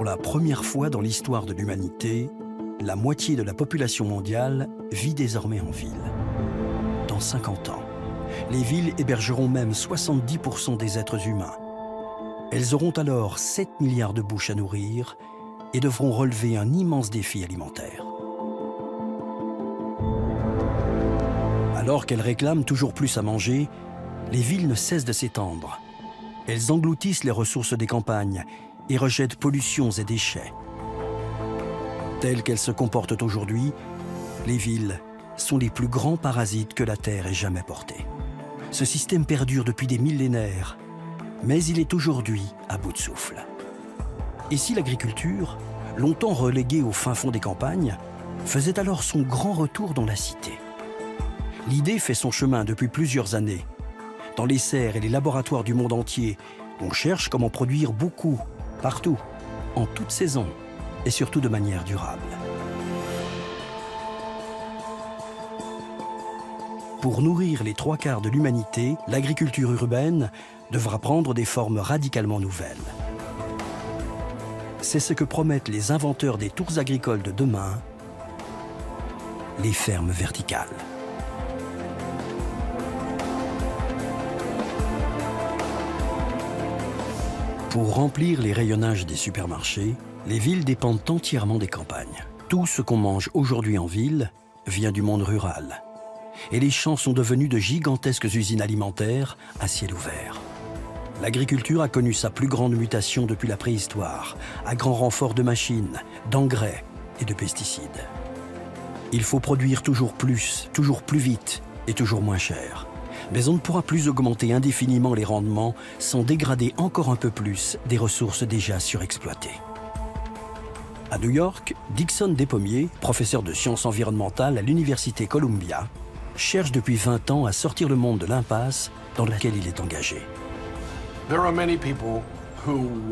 Pour la première fois dans l'histoire de l'humanité, la moitié de la population mondiale vit désormais en ville. Dans 50 ans, les villes hébergeront même 70% des êtres humains. Elles auront alors 7 milliards de bouches à nourrir et devront relever un immense défi alimentaire. Alors qu'elles réclament toujours plus à manger, les villes ne cessent de s'étendre. Elles engloutissent les ressources des campagnes et rejettent pollutions et déchets. Telles qu'elles se comportent aujourd'hui, les villes sont les plus grands parasites que la Terre ait jamais portés. Ce système perdure depuis des millénaires, mais il est aujourd'hui à bout de souffle. Et si l'agriculture, longtemps reléguée au fin fond des campagnes, faisait alors son grand retour dans la cité? L'idée fait son chemin depuis plusieurs années. Dans les serres et les laboratoires du monde entier, on cherche comment produire beaucoup, partout, en toute saison et surtout de manière durable. Pour nourrir les 3/4 de l'humanité, l'agriculture urbaine devra prendre des formes radicalement nouvelles. C'est ce que promettent les inventeurs des tours agricoles de demain, les fermes verticales. Pour remplir les rayonnages des supermarchés, les villes dépendent entièrement des campagnes. Tout ce qu'on mange aujourd'hui en ville vient du monde rural. Et les champs sont devenus de gigantesques usines alimentaires à ciel ouvert. L'agriculture a connu sa plus grande mutation depuis la préhistoire, à grand renfort de machines, d'engrais et de pesticides. Il faut produire toujours plus vite et toujours moins cher. Mais on ne pourra plus augmenter indéfiniment les rendements sans dégrader encore un peu plus des ressources déjà surexploitées. À New York, Dixon Despommiers, professeur de sciences environnementales à l'université Columbia, cherche depuis 20 ans à sortir le monde de l'impasse dans laquelle il est engagé.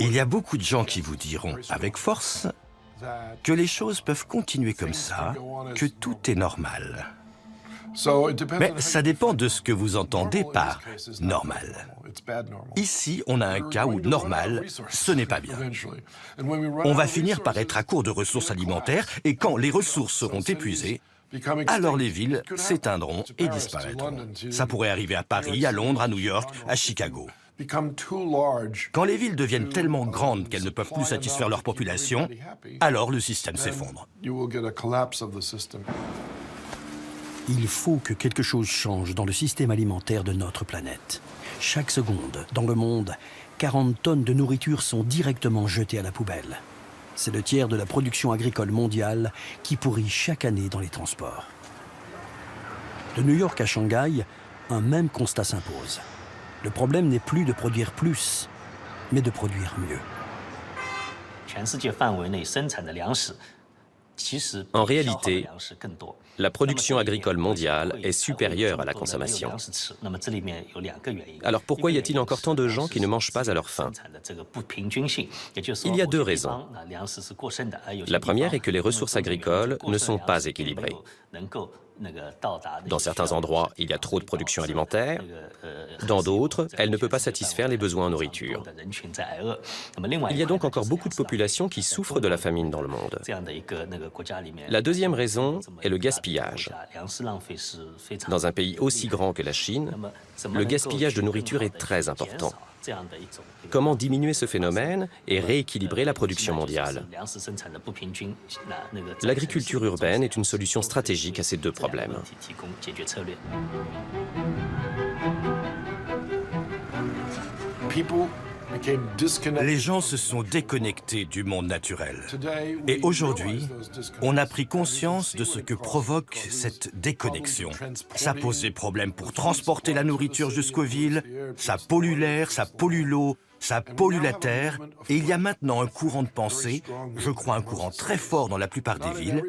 Il y a beaucoup de gens qui vous diront avec force que les choses peuvent continuer comme ça, que tout est normal. Mais ça dépend de ce que vous entendez par normal. Ici, on a un cas où normal, ce n'est pas bien. On va finir par être à court de ressources alimentaires et quand les ressources seront épuisées, alors les villes s'éteindront et disparaîtront. Ça pourrait arriver à Paris, à Londres, à New York, à Chicago. Quand les villes deviennent tellement grandes qu'elles ne peuvent plus satisfaire leur population, alors le système s'effondre. Il faut que quelque chose change dans le système alimentaire de notre planète. Chaque seconde, dans le monde, 40 tonnes de nourriture sont directement jetées à la poubelle. C'est le tiers de la production agricole mondiale qui pourrit chaque année dans les transports. De New York à Shanghai, un même constat s'impose. Le problème n'est plus de produire plus, mais de produire mieux. En réalité, la production agricole mondiale est supérieure à la consommation. Alors pourquoi y a-t-il encore tant de gens qui ne mangent pas à leur faim? Il y a deux raisons. La première est que les ressources agricoles ne sont pas équilibrées. Dans certains endroits, il y a trop de production alimentaire. Dans d'autres, elle ne peut pas satisfaire les besoins en nourriture. Il y a donc encore beaucoup de populations qui souffrent de la famine dans le monde. La deuxième raison est le gaspillage. Dans un pays aussi grand que la Chine, le gaspillage de nourriture est très important. Comment diminuer ce phénomène et rééquilibrer la production mondiale? L'agriculture urbaine est une solution stratégique à ces deux problèmes. Les gens se sont déconnectés du monde naturel. Et aujourd'hui, on a pris conscience de ce que provoque cette déconnexion. Ça pose des problèmes pour transporter la nourriture jusqu'aux villes, ça pollue l'air, ça pollue l'eau, ça pollue la terre. Et il y a maintenant un courant de pensée, je crois un courant très fort dans la plupart des villes,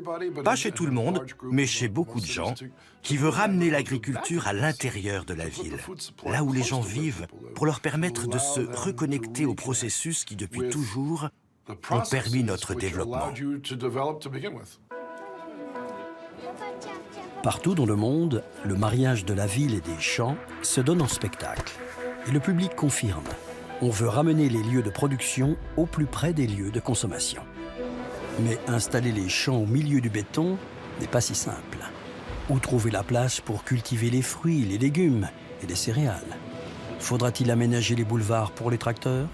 pas chez tout le monde, mais chez beaucoup de gens, qui veut ramener l'agriculture à l'intérieur de la ville, là où les gens vivent, pour leur permettre de se reconnecter aux processus qui, depuis toujours, ont permis notre développement. Partout dans le monde, le mariage de la ville et des champs se donne en spectacle. Et le public confirme. On veut ramener les lieux de production au plus près des lieux de consommation. Mais installer les champs au milieu du béton n'est pas si simple. Où trouver la place pour cultiver les fruits, les légumes et les céréales? Faudra-t-il aménager les boulevards pour les tracteurs?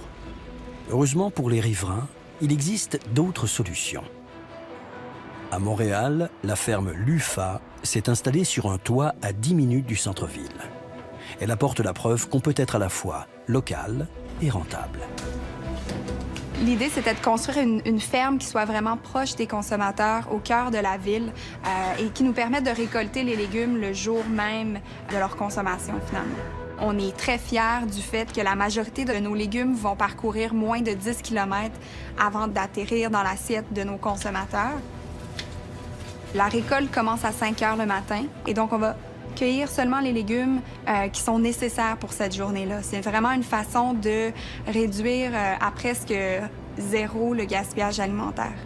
Heureusement pour les riverains, il existe d'autres solutions. À Montréal, la ferme Lufa s'est installée sur un toit à 10 minutes du centre-ville. Elle apporte la preuve qu'on peut être à la fois local et rentable. L'idée, c'était de construire une ferme qui soit vraiment proche des consommateurs, au cœur de la ville, et qui nous permette de récolter les légumes le jour même de leur consommation, finalement. On est très fiers du fait que la majorité de nos légumes vont parcourir moins de 10 km avant d'atterrir dans l'assiette de nos consommateurs. La récolte commence à 5 heures le matin, et donc on va cueillir seulement les légumes qui sont nécessaires pour cette journée-là. C'est vraiment une façon de réduire à presque zéro le gaspillage alimentaire.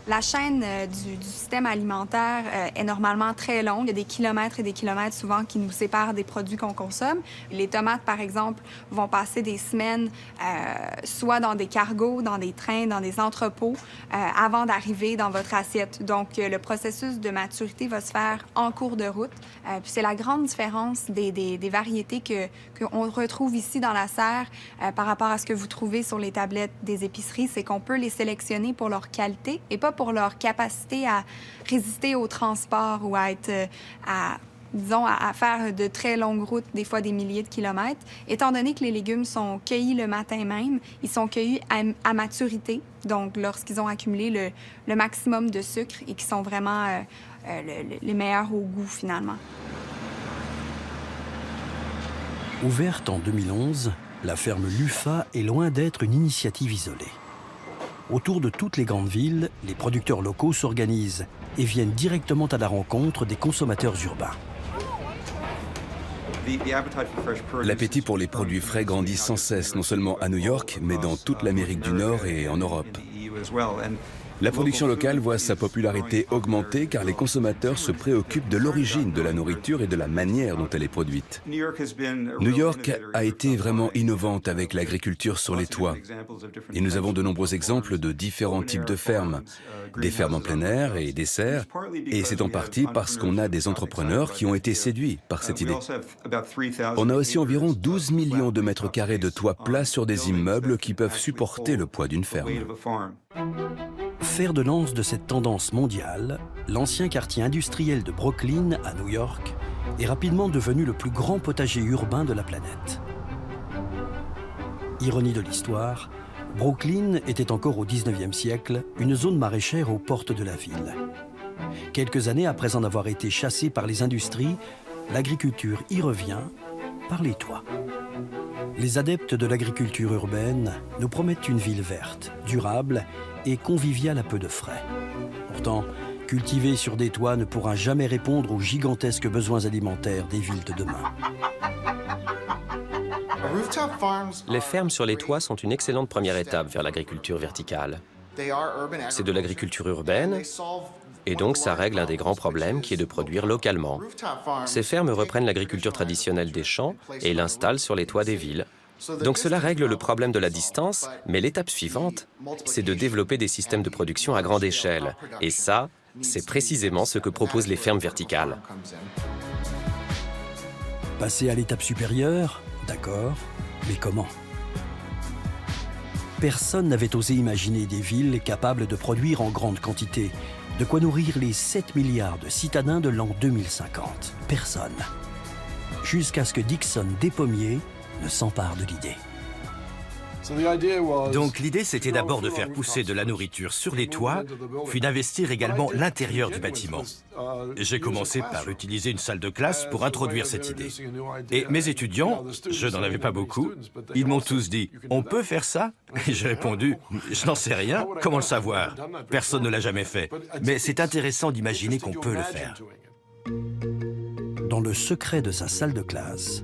La chaîne du système alimentaire est normalement très longue. Il y a des kilomètres et des kilomètres souvent qui nous séparent des produits qu'on consomme. Les tomates, par exemple, vont passer des semaines soit dans des cargos, dans des trains, dans des entrepôts, avant d'arriver dans votre assiette. Donc, le processus de maturité va se faire en cours de route. Puis c'est la grande différence des variétés qu'on retrouve ici dans la serre par rapport à ce que vous trouvez sur les tablettes des épiceries, c'est qu'on peut les sélectionner pour leur qualité et pas pour leur capacité à résister au transport ou à être, à faire de très longues routes, des fois des milliers de kilomètres. Étant donné que les légumes sont cueillis le matin même, ils sont cueillis à maturité, donc lorsqu'ils ont accumulé le maximum de sucre et qui sont vraiment les meilleurs au goût, finalement. Ouverte en 2011, la ferme Lufa est loin d'être une initiative isolée. Autour de toutes les grandes villes, les producteurs locaux s'organisent et viennent directement à la rencontre des consommateurs urbains. L'appétit pour les produits frais grandit sans cesse, non seulement à New York, mais dans toute l'Amérique du Nord et en Europe. La production locale voit sa popularité augmenter car les consommateurs se préoccupent de l'origine de la nourriture et de la manière dont elle est produite. New York a été vraiment innovante avec l'agriculture sur les toits. Et nous avons de nombreux exemples de différents types de fermes. Des fermes en plein air et des serres. Et c'est en partie parce qu'on a des entrepreneurs qui ont été séduits par cette idée. On a aussi environ 12 millions de mètres carrés de toits plats sur des immeubles qui peuvent supporter le poids d'une ferme. Fer de lance de cette tendance mondiale, l'ancien quartier industriel de Brooklyn, à New York, est rapidement devenu le plus grand potager urbain de la planète. Ironie de l'histoire, Brooklyn était encore au 19e siècle une zone maraîchère aux portes de la ville. Quelques années après en avoir été chassée par les industries, l'agriculture y revient par les toits. Les adeptes de l'agriculture urbaine nous promettent une ville verte, durable et conviviale à peu de frais. Pourtant, cultiver sur des toits ne pourra jamais répondre aux gigantesques besoins alimentaires des villes de demain. Les fermes sur les toits sont une excellente première étape vers l'agriculture verticale. C'est de l'agriculture urbaine, et donc ça règle un des grands problèmes qui est de produire localement. Ces fermes reprennent l'agriculture traditionnelle des champs et l'installent sur les toits des villes. Donc cela règle le problème de la distance, mais l'étape suivante, c'est de développer des systèmes de production à grande échelle. Et ça, c'est précisément ce que proposent les fermes verticales. Passer à l'étape supérieure, d'accord, mais comment? Personne n'avait osé imaginer des villes capables de produire en grande quantité, de quoi nourrir les 7 milliards de citadins de l'an 2050. Personne. Jusqu'à ce que Dickson Despommiers ne s'empare de l'idée. Donc l'idée, c'était d'abord de faire pousser de la nourriture sur les toits, puis d'investir également l'intérieur du bâtiment. J'ai commencé par utiliser une salle de classe pour introduire cette idée. Et mes étudiants, je n'en avais pas beaucoup, ils m'ont tous dit « On peut faire ça ?» Et j'ai répondu « Je n'en sais rien, comment le savoir? Personne ne l'a jamais fait. Mais c'est intéressant d'imaginer qu'on peut le faire. » Dans le secret de sa salle de classe,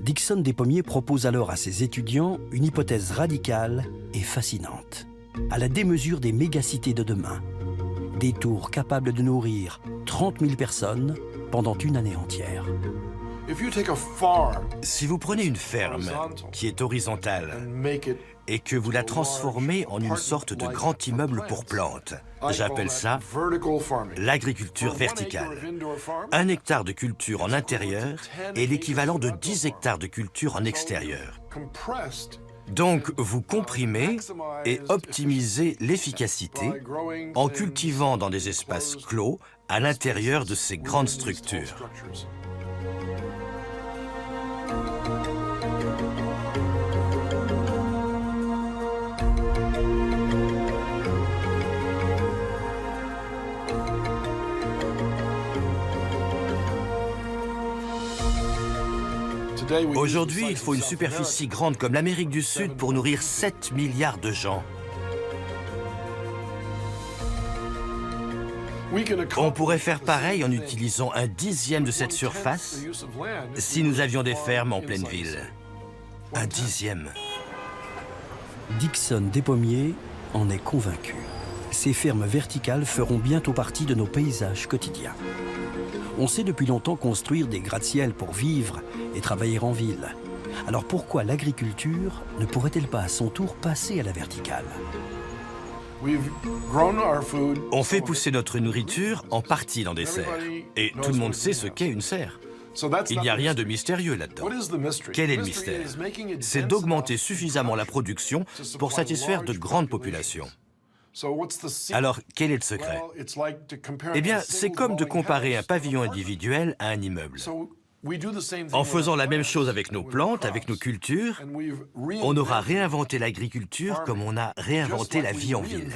Dickson Despommiers propose alors à ses étudiants une hypothèse radicale et fascinante. À la démesure des mégacités de demain, des tours capables de nourrir 30 000 personnes pendant une année entière. Si vous prenez une ferme qui est horizontale et que vous la transformez en une sorte de grand immeuble pour plantes, j'appelle ça l'agriculture verticale. 1 hectare de culture en intérieur est l'équivalent de 10 hectares de culture en extérieur. Donc, vous comprimez et optimisez l'efficacité en cultivant dans des espaces clos à l'intérieur de ces grandes structures. Aujourd'hui, il faut une superficie grande comme l'Amérique du Sud pour nourrir 7 milliards de gens. On pourrait faire pareil en utilisant 1/10 de cette surface si nous avions des fermes en pleine ville. 1/10. Dickson Despommiers en est convaincu. Ces fermes verticales feront bientôt partie de nos paysages quotidiens. On sait depuis longtemps construire des gratte-ciels pour vivre et travailler en ville. Alors pourquoi l'agriculture ne pourrait-elle pas à son tour passer à la verticale? On fait pousser notre nourriture en partie dans des serres. Et tout le monde sait ce qu'est une serre. Il n'y a rien de mystérieux là-dedans. Quel est le mystère? C'est d'augmenter suffisamment la production pour satisfaire de grandes populations. Alors, quel est le secret? Eh bien, c'est comme de comparer un pavillon individuel à un immeuble. En faisant la même chose avec nos plantes, avec nos cultures, on aura réinventé l'agriculture comme on a réinventé la vie en ville.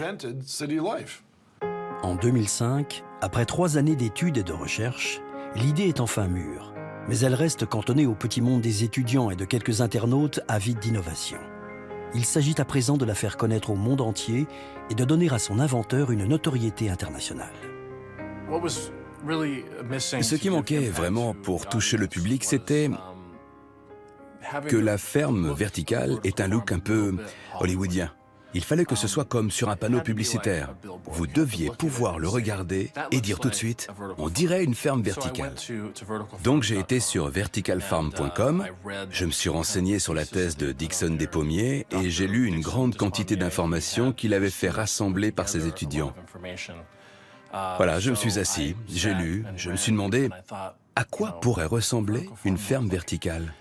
En 2005, après 3 années d'études et de recherche, l'idée est enfin mûre. Mais elle reste cantonnée au petit monde des étudiants et de quelques internautes avides d'innovation. Il s'agit à présent de la faire connaître au monde entier et de donner à son inventeur une notoriété internationale. Ce qui manquait vraiment pour toucher le public, c'était que la ferme verticale ait un look un peu hollywoodien. Il fallait que ce soit comme sur un panneau publicitaire. Vous deviez pouvoir le regarder et dire tout de suite, on dirait une ferme verticale. Donc j'ai été sur verticalfarm.com, je me suis renseigné sur la thèse de Dickson Despommiers et j'ai lu une grande quantité d'informations qu'il avait fait rassembler par ses étudiants. Voilà, je me suis assis, j'ai lu, je me suis demandé à quoi pourrait ressembler une ferme verticale.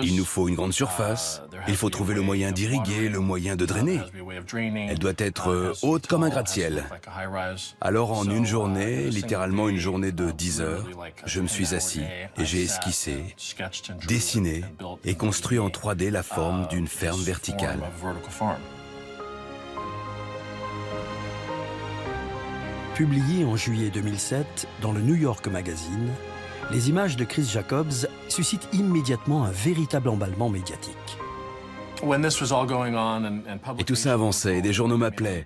Il nous faut une grande surface, il faut trouver le moyen d'irriguer, le moyen de drainer. Elle doit être haute comme un gratte-ciel. Alors en une journée, littéralement une journée de 10 heures, je me suis assis et j'ai esquissé, dessiné et construit en 3D la forme d'une ferme verticale. Publié en juillet 2007 dans le New York Magazine, les images de Chris Jacobs suscitent immédiatement un véritable emballement médiatique. Et tout ça avançait, et des journaux m'appelaient.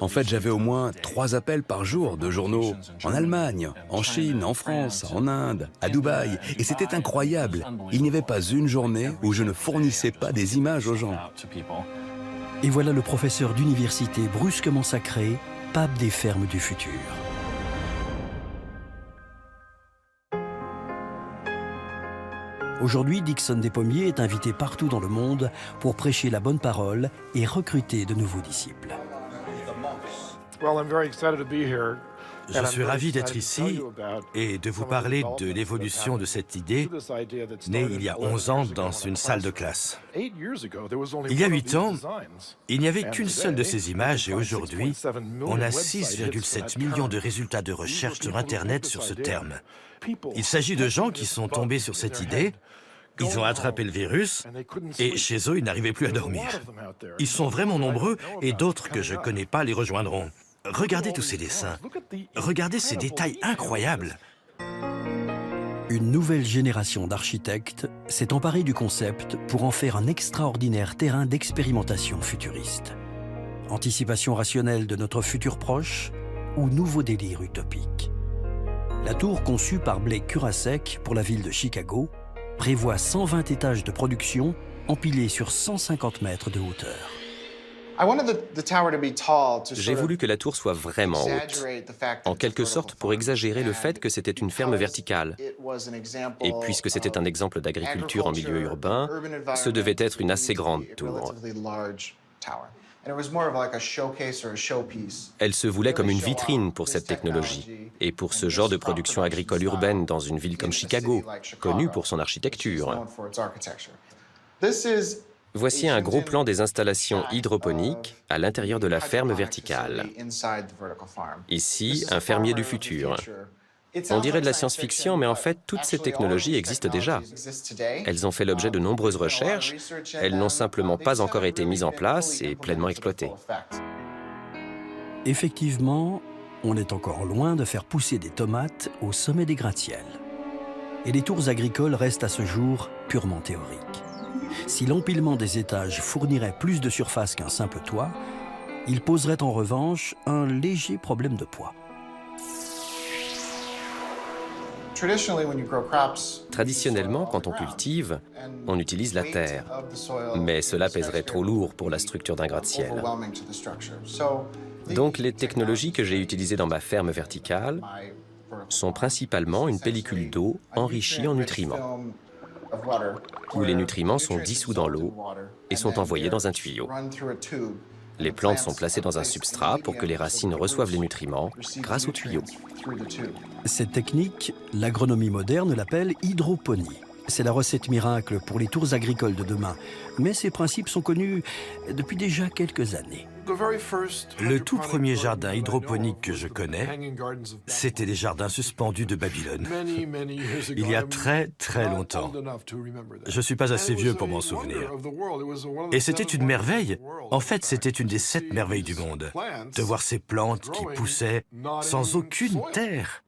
En fait, j'avais au moins 3 appels par jour de journaux en Allemagne, en Chine, en France, en Inde, à Dubaï. Et c'était incroyable. Il n'y avait pas une journée où je ne fournissais pas des images aux gens. Et voilà le professeur d'université brusquement sacré, pape des fermes du futur. Aujourd'hui, Dickson Despommiers est invité partout dans le monde pour prêcher la bonne parole et recruter de nouveaux disciples. Je suis ravi d'être ici et de vous parler de l'évolution de cette idée née il y a 11 ans dans une salle de classe. Il y a 8 ans, il n'y avait qu'une seule de ces images et aujourd'hui, on a 6,7 millions de résultats de recherche sur Internet sur ce terme. Il s'agit de gens qui sont tombés sur cette idée, ils ont attrapé le virus et chez eux, ils n'arrivaient plus à dormir. Ils sont vraiment nombreux et d'autres que je ne connais pas les rejoindront. Regardez tous ces dessins. Regardez ces détails incroyables. Une nouvelle génération d'architectes s'est emparée du concept pour en faire un extraordinaire terrain d'expérimentation futuriste. Anticipation rationnelle de notre futur proche ou nouveau délire utopique. La tour conçue par Blake Kurasek pour la ville de Chicago prévoit 120 étages de production empilés sur 150 mètres de hauteur. J'ai voulu que la tour soit vraiment haute, en quelque sorte pour exagérer le fait que c'était une ferme verticale. Et puisque c'était un exemple d'agriculture en milieu urbain, ce devait être une assez grande tour. Elle se voulait comme une vitrine pour cette technologie et pour ce genre de production agricole urbaine dans une ville comme Chicago, connue pour son architecture. Voici un gros plan des installations hydroponiques à l'intérieur de la ferme verticale. Ici, un fermier du futur. On dirait de la science-fiction, mais en fait, toutes ces technologies existent déjà. Elles ont fait l'objet de nombreuses recherches, elles n'ont simplement pas encore été mises en place et pleinement exploitées. Effectivement, on est encore loin de faire pousser des tomates au sommet des gratte-ciels. Et les tours agricoles restent à ce jour purement théoriques. Si l'empilement des étages fournirait plus de surface qu'un simple toit, il poserait en revanche un léger problème de poids. Traditionnellement, quand on cultive, on utilise la terre, mais cela pèserait trop lourd pour la structure d'un gratte-ciel. Donc les technologies que j'ai utilisées dans ma ferme verticale sont principalement une pellicule d'eau enrichie en nutriments, où les nutriments sont dissous dans l'eau et sont envoyés dans un tuyau. Les plantes sont placées dans un substrat pour que les racines reçoivent les nutriments grâce au tuyau. Cette technique, l'agronomie moderne l'appelle hydroponie. C'est la recette miracle pour les tours agricoles de demain, mais ces principes sont connus depuis déjà quelques années. Le tout premier jardin hydroponique que je connais, c'était les jardins suspendus de Babylone. Il y a très très longtemps. Je ne suis pas assez vieux pour m'en souvenir. Et c'était une merveille. En fait, c'était une des 7 merveilles du monde. De voir ces plantes qui poussaient sans aucune terre.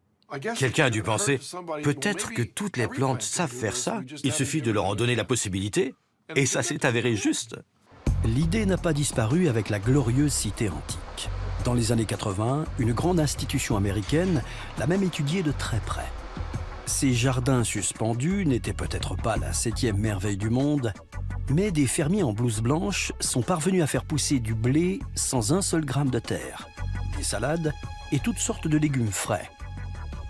Quelqu'un a dû penser, peut-être que toutes les plantes savent faire ça. Il suffit de leur en donner la possibilité. Et ça s'est avéré juste. L'idée n'a pas disparu avec la glorieuse cité antique. Dans les années 80, une grande institution américaine l'a même étudiée de très près. Ces jardins suspendus n'étaient peut-être pas la 7e merveille du monde, mais des fermiers en blouse blanche sont parvenus à faire pousser du blé sans un seul gramme de terre, des salades et toutes sortes de légumes frais.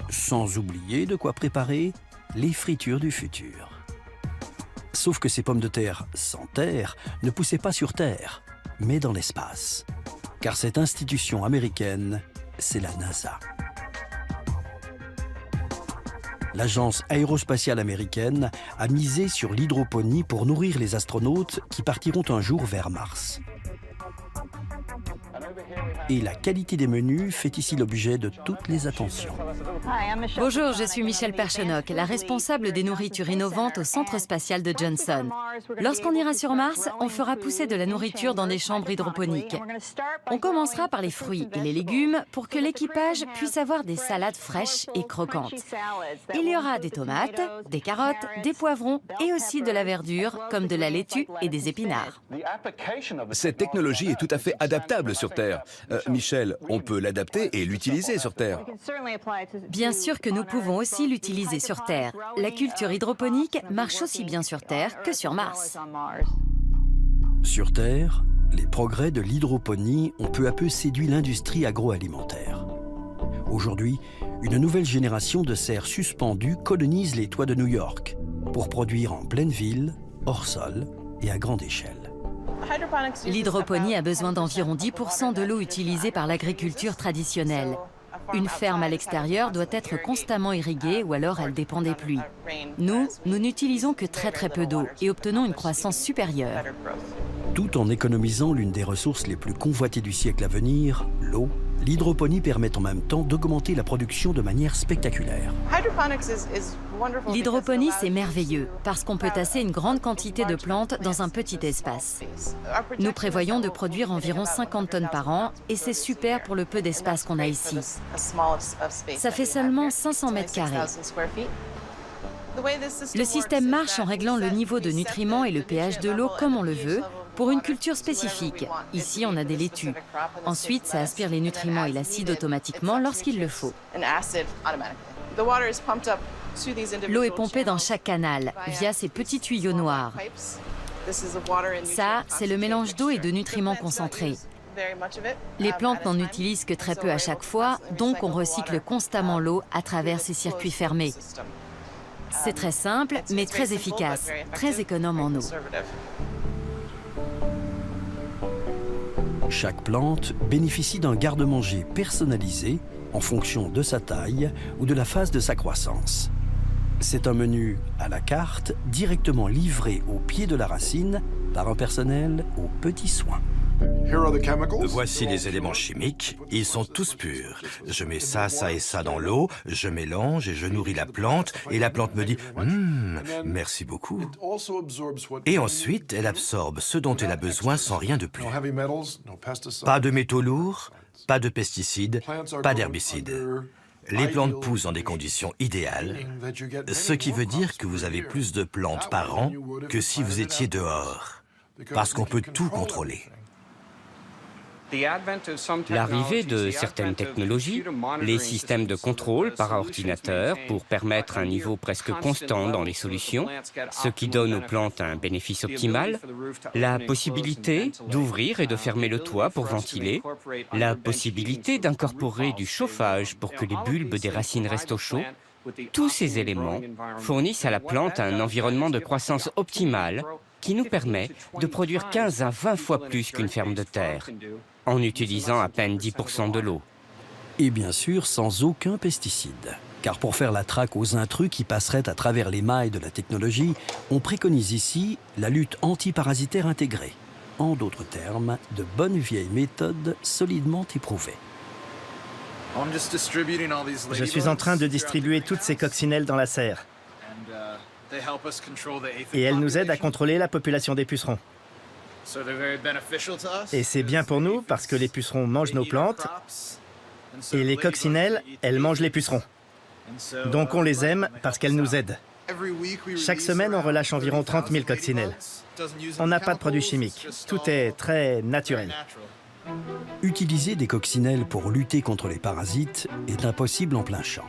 Sans oublier de quoi préparer les fritures du futur. Sauf que ces pommes de terre sans terre ne poussaient pas sur Terre, mais dans l'espace. Car cette institution américaine, c'est la NASA. L'agence aérospatiale américaine a misé sur l'hydroponie pour nourrir les astronautes qui partiront un jour vers Mars. Et la qualité des menus fait ici l'objet de toutes les attentions. Bonjour, je suis Michelle Perchenock, la responsable des nourritures innovantes au Centre spatial de Johnson. Lorsqu'on ira sur Mars, on fera pousser de la nourriture dans des chambres hydroponiques. On commencera par les fruits et les légumes pour que l'équipage puisse avoir des salades fraîches et croquantes. Il y aura des tomates, des carottes, des poivrons et aussi de la verdure comme de la laitue et des épinards. Cette technologie est tout à fait adaptable sur Terre. Michel, on peut l'adapter et l'utiliser sur Terre. Bien sûr que nous pouvons aussi l'utiliser sur Terre. La culture hydroponique marche aussi bien sur Terre que sur Mars. Sur Terre, les progrès de l'hydroponie ont peu à peu séduit l'industrie agroalimentaire. Aujourd'hui, une nouvelle génération de serres suspendues colonise les toits de New York pour produire en pleine ville, hors sol et à grande échelle. L'hydroponie a besoin d'environ 10% de l'eau utilisée par l'agriculture traditionnelle. Une ferme à l'extérieur doit être constamment irriguée ou alors elle dépend des pluies. Nous n'utilisons que très peu d'eau et obtenons une croissance supérieure. Tout en économisant l'une des ressources les plus convoitées du siècle à venir, l'eau, l'hydroponie permet en même temps d'augmenter la production de manière spectaculaire. L'hydroponie, c'est merveilleux parce qu'on peut tasser une grande quantité de plantes dans un petit espace. Nous prévoyons de produire environ 50 tonnes par an et c'est super pour le peu d'espace qu'on a ici. Ça fait seulement 500 mètres carrés. Le système marche en réglant le niveau de nutriments et le pH de l'eau comme on le veut, pour une culture spécifique. Ici, on a des laitues. Ensuite, ça aspire les nutriments et l'acide automatiquement lorsqu'il le faut. L'eau est pompée dans chaque canal, via ces petits tuyaux noirs. Ça, c'est le mélange d'eau et de nutriments concentrés. Les plantes n'en utilisent que très peu à chaque fois, donc on recycle constamment l'eau à travers ces circuits fermés. C'est très simple, mais très efficace, très économe en eau. Chaque plante bénéficie d'un garde-manger personnalisé en fonction de sa taille ou de la phase de sa croissance. C'est un menu à la carte, directement livré au pied de la racine par un personnel aux petits soins. Voici les éléments chimiques, ils sont tous purs. Je mets ça, ça et ça dans l'eau, je mélange et je nourris la plante, et la plante me dit « merci beaucoup ». Et ensuite, elle absorbe ce dont elle a besoin sans rien de plus. Pas de métaux lourds, pas de pesticides, pas d'herbicides. Les plantes poussent dans des conditions idéales, ce qui veut dire que vous avez plus de plantes par an que si vous étiez dehors, parce qu'on peut tout contrôler. L'arrivée de certaines technologies, les systèmes de contrôle par ordinateur pour permettre un niveau presque constant dans les solutions, ce qui donne aux plantes un bénéfice optimal, la possibilité d'ouvrir et de fermer le toit pour ventiler, la possibilité d'incorporer du chauffage pour que les bulbes des racines restent au chaud, tous ces éléments fournissent à la plante un environnement de croissance optimal qui nous permet de produire 15 à 20 fois plus qu'une ferme de terre, en utilisant à peine 10% de l'eau. Et bien sûr, sans aucun pesticide. Car pour faire la traque aux intrus qui passeraient à travers les mailles de la technologie, on préconise ici la lutte antiparasitaire intégrée. En d'autres termes, de bonnes vieilles méthodes solidement éprouvées. Je suis en train de distribuer toutes ces coccinelles dans la serre. Et elles nous aident à contrôler la population des pucerons. Et c'est bien pour nous parce que les pucerons mangent nos plantes et les coccinelles, elles mangent les pucerons. Donc on les aime parce qu'elles nous aident. Chaque semaine, on relâche environ 30 000 coccinelles. On n'a pas de produits chimiques. Tout est très naturel. Utiliser des coccinelles pour lutter contre les parasites est impossible en plein champ.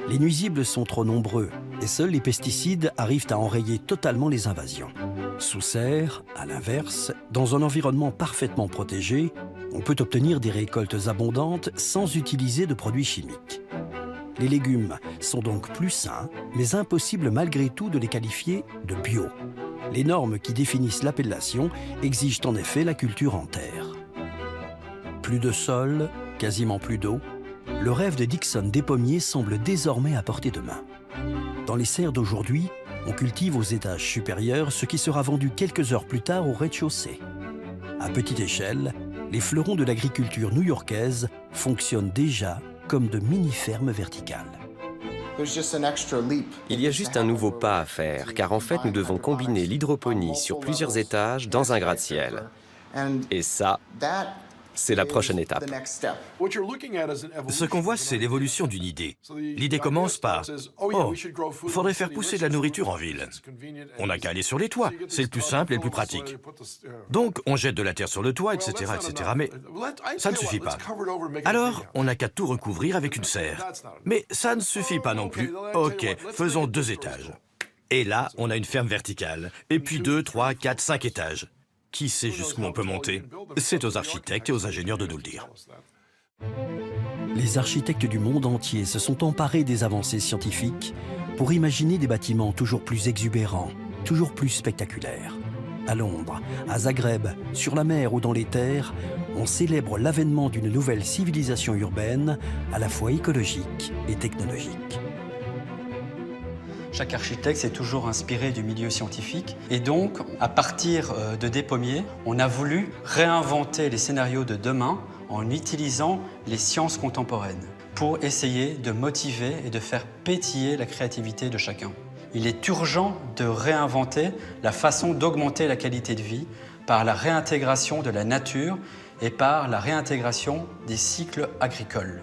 Les nuisibles sont trop nombreux et seuls les pesticides arrivent à enrayer totalement les invasions. Sous serre, à l'inverse, dans un environnement parfaitement protégé, on peut obtenir des récoltes abondantes sans utiliser de produits chimiques. Les légumes sont donc plus sains, mais impossible malgré tout de les qualifier de bio. Les normes qui définissent l'appellation exigent en effet la culture en terre. Plus de sol, quasiment plus d'eau, le rêve de Dickson des pommiers semble désormais à portée de main. Dans les serres d'aujourd'hui, on cultive aux étages supérieurs ce qui sera vendu quelques heures plus tard au rez-de-chaussée. À petite échelle, les fleurons de l'agriculture new-yorkaise fonctionnent déjà comme de mini-fermes verticales. Il y a juste un nouveau pas à faire, car en fait, nous devons combiner l'hydroponie sur plusieurs étages dans un gratte-ciel. Et ça, c'est la prochaine étape. Ce qu'on voit, c'est l'évolution d'une idée. L'idée commence par « Oh, faudrait faire pousser de la nourriture en ville. On n'a qu'à aller sur les toits, c'est le plus simple et le plus pratique. Donc, on jette de la terre sur le toit, etc., etc. Mais ça ne suffit pas. Alors, on n'a qu'à tout recouvrir avec une serre. Mais ça ne suffit pas non plus. Ok, faisons 2 étages. Et là, on a une ferme verticale. Et puis 2, 3, 4, 5 étages. Qui sait jusqu'où on peut monter? C'est aux architectes et aux ingénieurs de nous le dire. Les architectes du monde entier se sont emparés des avancées scientifiques pour imaginer des bâtiments toujours plus exubérants, toujours plus spectaculaires. À Londres, à Zagreb, sur la mer ou dans les terres, on célèbre l'avènement d'une nouvelle civilisation urbaine à la fois écologique et technologique. Chaque architecte s'est toujours inspiré du milieu scientifique et donc, à partir de Des Pommiers, on a voulu réinventer les scénarios de demain en utilisant les sciences contemporaines pour essayer de motiver et de faire pétiller la créativité de chacun. Il est urgent de réinventer la façon d'augmenter la qualité de vie par la réintégration de la nature et par la réintégration des cycles agricoles.